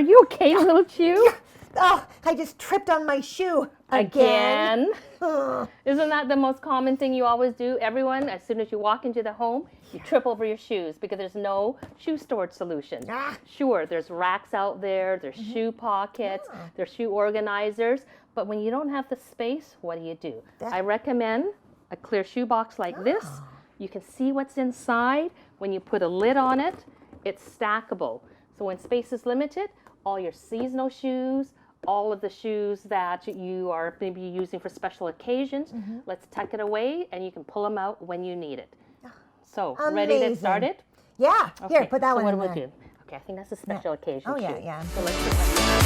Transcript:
you okay, Lil Chu? Oh, I just tripped on my shoe Again? Isn't that the most common thing you always do? Everyone, as soon as you walk into the home, you trip over your shoes because there's no shoe storage solution. Sure, there's racks out there, there's shoe pockets, there's shoe organizers, but when you don't have the space, what do? I recommend a clear shoe box like this. You can see what's inside. When you put a lid on it, it's stackable. So when space is limited, all your seasonal shoes, all of the shoes that you are maybe using for special occasions, let's tuck it away and you can pull them out when you need it. So, ready to get started? Yeah. Okay. Here, put that one so in what there. do we do? Okay, I think that's a special occasion. Oh, shoe. yeah. So let's put that